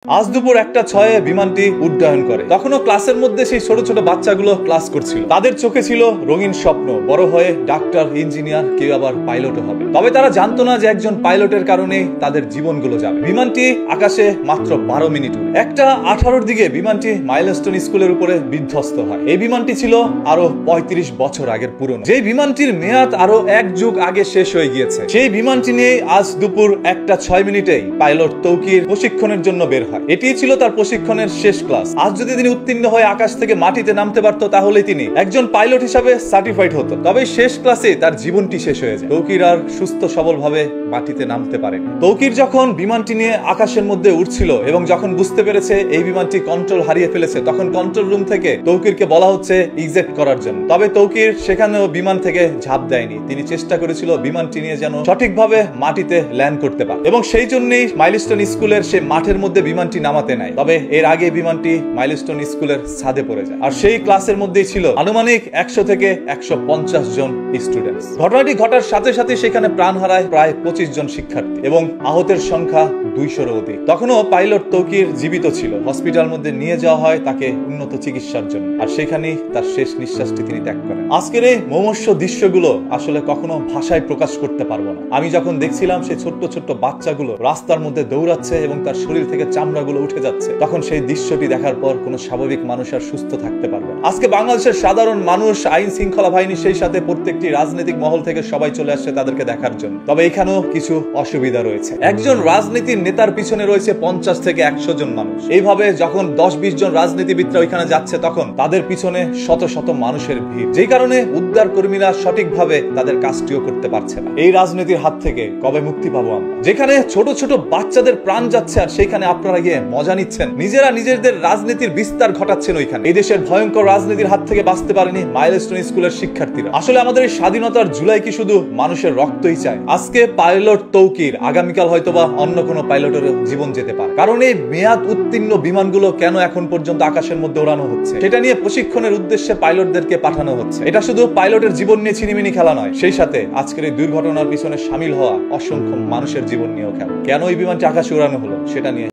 আজ দুপুর 1:06 বিমানটি উড্ডয়ন করে। তখনও ক্লাসের মধ্যে সেই ছোট ছোট বাচ্চাগুলো ক্লাস করছিল। তাদের চোখে ছিল রঙিন স্বপ্ন, বড় হয়ে ডাক্তার, ইঞ্জিনিয়ার, কেউ আবার পাইলটও হবে। তবে তারা জানতো না যে একজন পাইলটের কারণে তাদের জীবনগুলো যাবে। বিমানটি আকাশে মাত্র 12 মিনিট উড়ে 1:18 দিকে বিমানটি মাইলস্টোন স্কুলের উপরে বিধ্বস্ত হয়। এই বিমানটি ছিল আরো 35 বছর আগের পুরনো। যে বিমানটির মেয়াদ আরো 1 যুগ আগে শেষ হয়ে গিয়েছে। সেই বিমানটি নিয়ে আজ দুপুর 1:06 পাইলট তৌকির প্রশিক্ষণের জন্য বের হয়। এটি ছিল তার প্রশিক্ষণের শেষ ক্লাস। আজ যদি তিনি উত্তীর্ণ হয়ে আকাশ থেকে মাটিতে নামতে পারতো, তাহলে তিনি একজন পাইলট হিসাবে সার্টিফাইড হতো। তবে শেষ ক্লাসে তার জীবনটি শেষ হয়ে যায়। তৌকির আর সুস্থ সবল ভাবে মাটিতে নামতে পারেনি। তৌকির যখন বিমানটি নিয়ে আকাশের মধ্যে উঠছিল এবং যখন বুঝতে পেরেছে এই বিমানটি কন্ট্রোল হারিয়ে ফেলেছে, তখন কন্ট্রোল রুম থেকে তৌকিরকে বলা হচ্ছে ইজেক্ট করার জন্য। তবে তৌকির সেখানেও বিমান থেকে ঝাঁপ দেয়নি। তিনি চেষ্টা করেছিল বিমানটি নিয়ে যেন সঠিকভাবে মাটিতে ল্যান্ড করতে পারে, এবং সেই জন্যই মাইলস্টোন স্কুলের সে মাঠের মধ্যে বিমানটি নামাতে নাই। তবে এর আগে বিমানটি মাইলস্টোন স্কুলের ছাদে পড়ে যায়। আর সেই ক্লাসের মধ্যেই ছিল আনুমানিক 100 থেকে 150 জন স্টুডেন্টস। ঘটনাটি ঘটার সাথে সাথে সেখানে প্রাণ হারায় প্রায় 25 জন শিক্ষার্থী এবং আহতের সংখ্যা 200-এরও অধিক। তখনও পাইলট তৌকির জীবিত ছিল। হসপিটাল মধ্যে নিয়ে যাওয়া হয় তাকে উন্নত চিকিৎসার জন্য, আর সেখানেই তার শেষ নিঃশ্বাসটি তিনি ত্যাগ করেন। আজকের এই মুমূর্ষ দৃশ্যগুলো আসলে কখনো ভাষায় প্রকাশ করতে পারবো না। আমি যখন দেখছিলাম সেই ছোট্ট ছোট্ট বাচ্চাগুলো রাস্তার মধ্যে দৌড়াচ্ছে এবং তার শরীর থেকে চামড়াগুলো উঠে যাচ্ছে, তখন সেই দৃশ্যটি দেখার পর কোনো স্বাভাবিক মানুষ আর সুস্থ থাকতে পারবে। আজকে বাংলাদেশের সাধারণ মানুষ, আইন শৃঙ্খলা বাহিনী, সেই সাথে প্রত্যেকটি রাজনৈতিক মহল থেকে সবাই চলে আসছে তাদেরকে দেখার জন্য। তবে এখানেও কিছু অসুবিধা রয়েছে। একজন রাজনীতির নেতার পিছনে রয়েছে 50 থেকে 100 জন মানুষ। এইভাবে যখন 10-20 জন রাজনীতিবিদরা ওইখানে যাচ্ছে, তখন তাদের পিছনে শত শত মানুষের ভিড়, যেই কারণে উদ্ধার কর্মীরা সঠিকভাবে তাদের কাজটিও করতে পারছে না। এই রাজনীতির হাত থেকে কবে মুক্তি পাবো আমরা? যেখানে ছোট ছোট বাচ্চাদের প্রাণ যাচ্ছে, আর সেইখানে আপনারা গিয়ে মজা নিচ্ছেন, নিজেরা নিজেদের রাজনীতির বিস্তার ঘটাচ্ছেন ওইখানে। এই দেশের ভয়ঙ্কর রাজনীতির হাত থেকে বাঁচতে পারেনি মাইলস্টোন স্কুলের শিক্ষার্থীরা। আসলে আমাদের এই স্বাধীনতার জুলাই কি শুধু মানুষের রক্তই চায়? আজকে পাইলট তৌকির, আগামীকাল হয়তোবা অন্য কোনো পাইলটের জীবন যেতে পারে। কারণ এই মেয়াদ উত্তীর্ণ বিমানগুলো কেন এখন পর্যন্ত আকাশের মধ্যে ওড়ানো হচ্ছে, সেটা নিয়ে প্রশিক্ষণের উদ্দেশ্যে পাইলটদেরকে পাঠানো হচ্ছে। এটা শুধু পাইলটের জীবন নিয়ে ছিনিমিনি খেলা নয়, সেই সাথে আজকের এই দুর্ঘটনার পিছনে সামিল হওয়া অসংখ্য মানুষের জীবন নিয়েও খেলা। কেন এই বিমানটি আকাশে উড়ানো হলো সেটা নিয়ে